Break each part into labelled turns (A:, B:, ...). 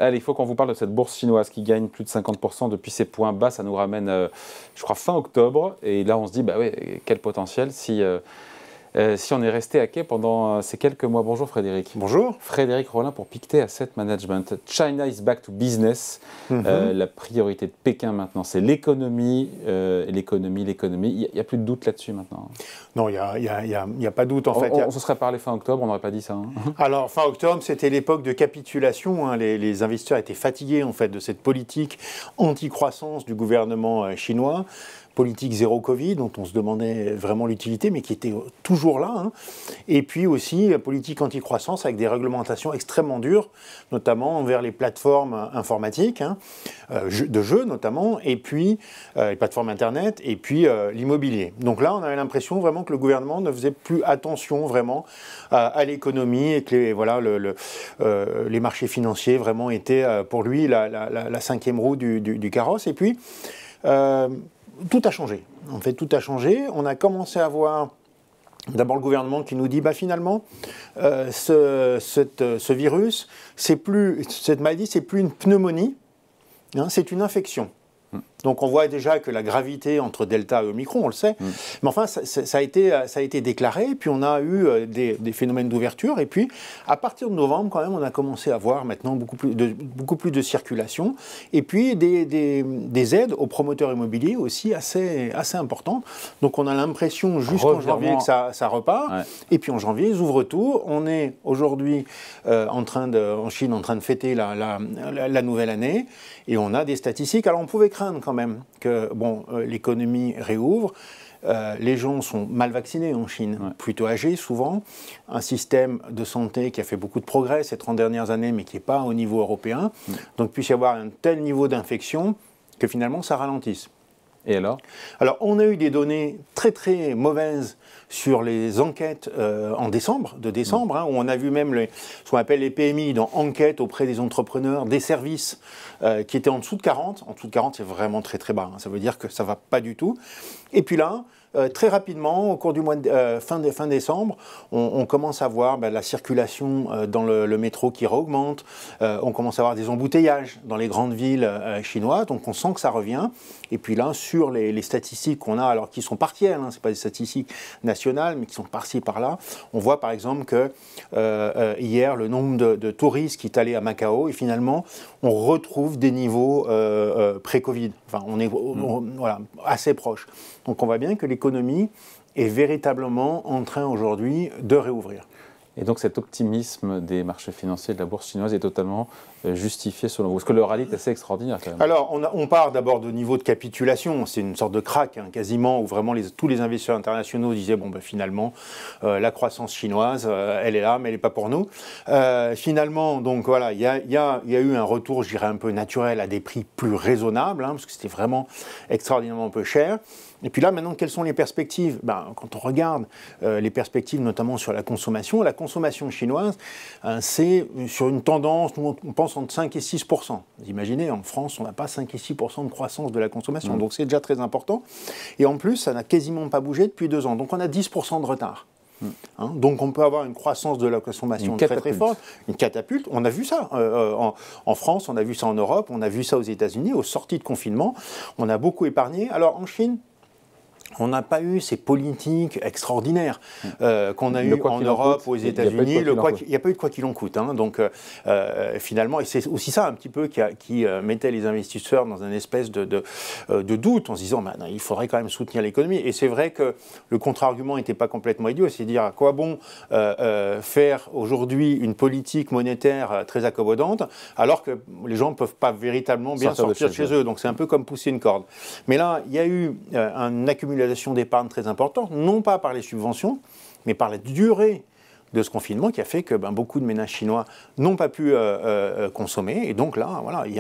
A: Allez, il faut qu'on vous parle de cette bourse chinoise qui gagne plus de 50% depuis ses points bas. Ça nous ramène, je crois, fin octobre. Et là, on se dit, bah ouais, quel potentiel si on est resté à quai pendant ces quelques mois. Bonjour Frédéric.
B: Bonjour.
A: Frédéric Rollin pour Pictet Asset Management. China is back to business. La priorité de Pékin maintenant, c'est l'économie. L'économie. Il n'y a plus de doute là-dessus maintenant.
B: Non, il n'y a pas de doute en fait.
A: On se serait parlé fin octobre, on n'aurait pas dit ça. Hein.
B: Alors, fin octobre, c'était l'époque de capitulation. Hein. Les investisseurs étaient fatigués en fait de cette politique anti-croissance du gouvernement chinois. Politique zéro Covid, dont on se demandait vraiment l'utilité, mais qui était toujours là. Hein. Et puis aussi, politique anti-croissance avec des réglementations extrêmement dures, notamment envers les plateformes informatiques, hein, de jeux notamment, et puis les plateformes Internet, et puis l'immobilier. Donc là, on avait l'impression vraiment que le gouvernement ne faisait plus attention vraiment à l'économie, et que les marchés financiers vraiment étaient pour lui la cinquième roue du carrosse. Et puis, tout a changé. En fait, tout a changé. On a commencé à voir d'abord le gouvernement qui nous dit, bah finalement, ce virus, cette maladie, c'est plus une pneumonie, hein, c'est une infection. Donc on voit déjà que la gravité entre Delta et Omicron, on le sait, mais enfin ça a été déclaré, puis on a eu des phénomènes d'ouverture, et puis à partir de novembre quand même on a commencé à voir maintenant beaucoup plus de circulation, et puis des aides aux promoteurs immobiliers aussi assez importantes. Donc on a l'impression jusqu'en janvier que ça repart, ouais. Et puis en janvier ils ouvrent tout. On est aujourd'hui en Chine en train de fêter la nouvelle année, et on a des statistiques. Alors on pouvait craindre quand même que l'économie réouvre. Les gens sont mal vaccinés en Chine, ouais. Plutôt âgés souvent. Un système de santé qui a fait beaucoup de progrès ces 30 dernières années, mais qui n'est pas au niveau européen. Donc il puisse y avoir un tel niveau d'infection que finalement ça ralentisse.
A: Et alors ?
B: Alors, on a eu des données très très mauvaises sur les enquêtes en décembre, hein, où on a vu même ce qu'on appelle les PMI dans enquête auprès des entrepreneurs, des services qui étaient en dessous de 40. En dessous de 40, c'est vraiment très très bas. Hein, ça veut dire que ça ne va pas du tout. Et puis là, très rapidement, au cours du mois de fin décembre, on commence à voir la circulation dans le métro qui réaugmente, on commence à avoir des embouteillages dans les grandes villes chinoises, donc on sent que ça revient. Et puis là, sur les statistiques qu'on a, alors qui sont partielles, hein, ce n'est pas des statistiques nationales, mais qui sont par-ci, par-là, on voit par exemple que hier, le nombre de touristes qui est allé à Macao, et finalement, on retrouve des niveaux pré-Covid. Enfin, on est voilà, assez proche. Donc on voit bien que l'économie est véritablement en train aujourd'hui de réouvrir.
A: Et donc cet optimisme des marchés financiers de la bourse chinoise est totalement justifié selon vous? Parce que le rallye est assez extraordinaire quand même.
B: Alors on part d'abord de niveau de capitulation, c'est une sorte de crack hein, quasiment, où vraiment tous les investisseurs internationaux disaient bon finalement la croissance chinoise elle est là mais elle n'est pas pour nous. Finalement donc voilà, il y a eu un retour je dirais un peu naturel à des prix plus raisonnables, hein, parce que c'était vraiment extraordinairement peu cher. Et puis là, maintenant, quelles sont les perspectives ? Quand on regarde les perspectives, notamment sur la consommation chinoise, c'est sur une tendance, nous, on pense entre 5 et 6%. Vous imaginez, en France, on n'a pas 5 et 6% de croissance de la consommation, donc c'est déjà très important. Et en plus, ça n'a quasiment pas bougé depuis 2 ans, donc on a 10% de retard. Hein, donc on peut avoir une croissance de la consommation très très forte, une catapulte. On a vu ça en France, on a vu ça en Europe, on a vu ça aux États-Unis, aux sorties de confinement. On a beaucoup épargné. Alors en Chine, on n'a pas eu ces politiques extraordinaires qu'on a eu en Europe, aux États-Unis. Il n'y a pas eu de quoi qu'il en coûte. Hein. Donc finalement, et c'est aussi ça un petit peu qui mettait les investisseurs dans une espèce de doute en se disant non, il faudrait quand même soutenir l'économie. Et c'est vrai que le contre-argument n'était pas complètement idiot. C'est dire à quoi bon faire aujourd'hui une politique monétaire très accommodante alors que les gens ne peuvent pas véritablement bien sortir de chez eux. Donc c'est un peu comme pousser une corde. Mais là, il y a eu une accumulation d'épargne très importante, non pas par les subventions, mais par la durée de ce confinement qui a fait que beaucoup de ménages chinois n'ont pas pu consommer. Et donc là, voilà, il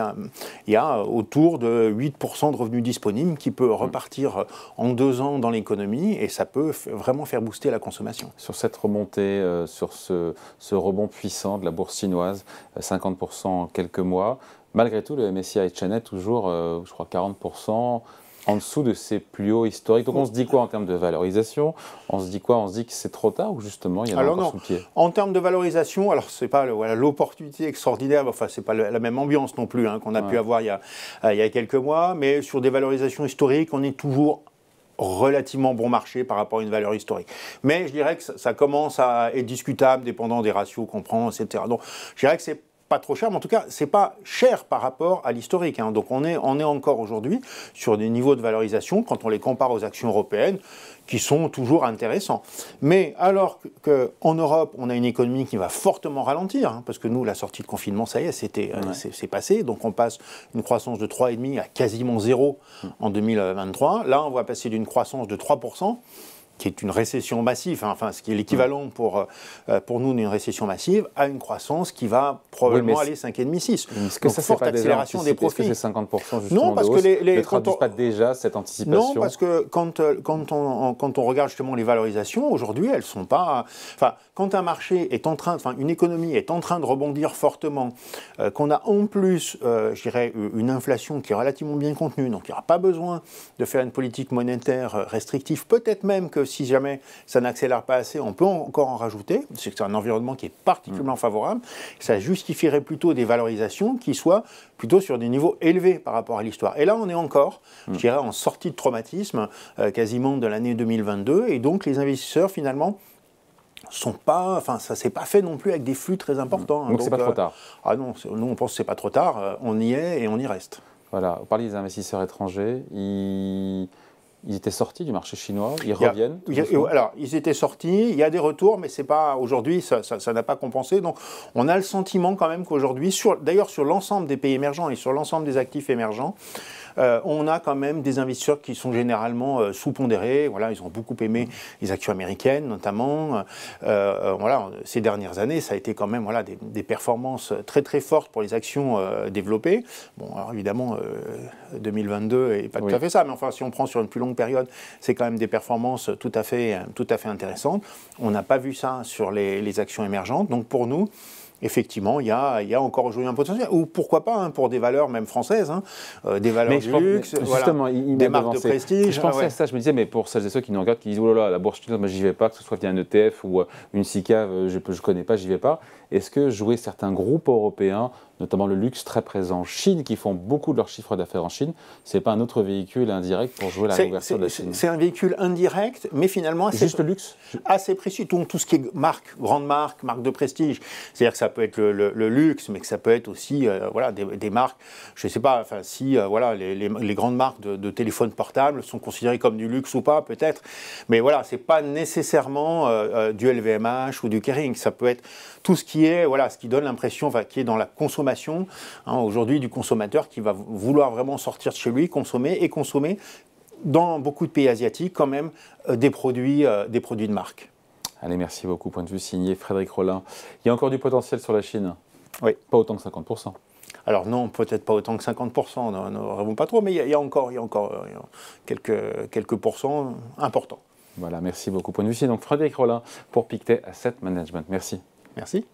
B: y a autour de 8% de revenus disponibles qui peut repartir en 2 ans dans l'économie et ça peut vraiment faire booster la consommation.
A: Sur cette remontée, sur ce rebond puissant de la bourse chinoise, 50% en quelques mois, malgré tout, le MSCI China est toujours, je crois, 40%. en dessous de ses plus hauts historiques. Donc on se dit quoi en termes de valorisation? On se dit quoi? On se dit que c'est trop tard ou justement il y en a encore sous le pied?
B: En termes de valorisation, alors c'est pas l'opportunité extraordinaire, enfin c'est pas la même ambiance non plus qu'on a pu avoir il y a quelques mois, mais sur des valorisations historiques, on est toujours relativement bon marché par rapport à une valeur historique. Mais je dirais que ça commence à être discutable, dépendant des ratios qu'on prend, etc. Donc je dirais que c'est pas trop cher, mais en tout cas, c'est pas cher par rapport à l'historique. Donc on est encore aujourd'hui sur des niveaux de valorisation, quand on les compare aux actions européennes, qui sont toujours intéressants. Mais alors qu'en Europe, on a une économie qui va fortement ralentir, parce que nous, la sortie de confinement, ça y est, c'est passé. Donc on passe une croissance de 3,5 à quasiment 0 en 2023. Là, on va passer d'une croissance de 3%, qui est une récession massive, enfin ce qui est l'équivalent pour nous d'une récession massive, à une croissance qui va probablement aller 5,5-6.
A: Est-ce que ça, c'est pas accélération des profits? Est-ce que c'est 50% justement
B: non, parce
A: de hausse
B: que
A: ne traduisent pas déjà cette anticipation?
B: Non, parce que quand on regarde justement les valorisations, aujourd'hui, elles sont pas... Enfin, quand un marché est en train... Enfin, une économie est en train de rebondir fortement, qu'on a en plus, je dirais, une inflation qui est relativement bien contenue, donc il n'y aura pas besoin de faire une politique monétaire restrictive, peut-être même que si jamais ça n'accélère pas assez, on peut encore en rajouter. C'est un environnement qui est particulièrement favorable. Ça justifierait plutôt des valorisations qui soient plutôt sur des niveaux élevés par rapport à l'histoire. Et là, on est encore, je dirais, en sortie de traumatisme, quasiment de l'année 2022. Et donc, les investisseurs, finalement, sont pas, enfin, ça s'est pas fait non plus avec des flux très importants.
A: Donc c'est pas trop tard.
B: Ah non, nous on pense que c'est pas trop tard. On y est et on y reste.
A: Voilà. Vous parliez des investisseurs étrangers. Ils étaient sortis du marché chinois, ils reviennent.
B: Alors, ils étaient sortis, il y a des retours, mais c'est pas aujourd'hui, ça n'a pas compensé. Donc, on a le sentiment quand même qu'aujourd'hui, d'ailleurs sur l'ensemble des pays émergents et sur l'ensemble des actifs émergents, on a quand même des investisseurs qui sont généralement sous-pondérés. Voilà, ils ont beaucoup aimé les actions américaines, notamment. Voilà, ces dernières années, ça a été quand même des performances très très fortes pour les actions développées. Bon, alors évidemment, 2022 n'est pas tout à fait ça, mais enfin, si on prend sur une plus longue période, c'est quand même des performances tout à fait intéressantes. On n'a pas vu ça sur les actions émergentes. Donc pour nous, effectivement, il y a encore aujourd'hui un potentiel. Ou pourquoi pas, pour des valeurs même françaises, des valeurs du luxe,
A: justement,
B: des marques de prestige.
A: Je pensais à ça, je me disais, mais pour celles et ceux qui nous regardent, qui disent, oh là là, la bourse chinoise, moi j'y vais pas, que ce soit via un ETF ou une SICAV, je ne connais pas, j'y vais pas. Est-ce que jouer certains groupes européens, notamment le luxe très présent en Chine, qui font beaucoup de leur chiffre d'affaires en Chine, c'est pas un autre véhicule indirect pour jouer la réouverture de la Chine?
B: C'est un véhicule indirect, mais finalement
A: juste le luxe,
B: assez précis. Tout ce qui est grande marque de prestige. C'est-à-dire que ça peut être le luxe, mais que ça peut être aussi des marques. Je ne sais pas, enfin si les grandes marques de téléphones portables sont considérées comme du luxe ou pas, peut-être. Mais voilà, c'est pas nécessairement du LVMH ou du Kering. Ça peut être tout ce qui est, ce qui donne l'impression, qui est dans la consommation, aujourd'hui, du consommateur qui va vouloir vraiment sortir de chez lui, consommer dans beaucoup de pays asiatiques quand même des produits de marque.
A: Allez, merci beaucoup. Point de vue signé Frédéric Rollin. Il y a encore du potentiel sur la Chine?
B: Oui.
A: Pas autant que 50%.
B: Alors non, peut-être pas autant que 50%, ne rêvons pas trop, mais il y a encore quelques pourcents importants.
A: Voilà, merci beaucoup. Point de vue signé donc Frédéric Rollin pour Pictet Asset Management. Merci.
B: Merci.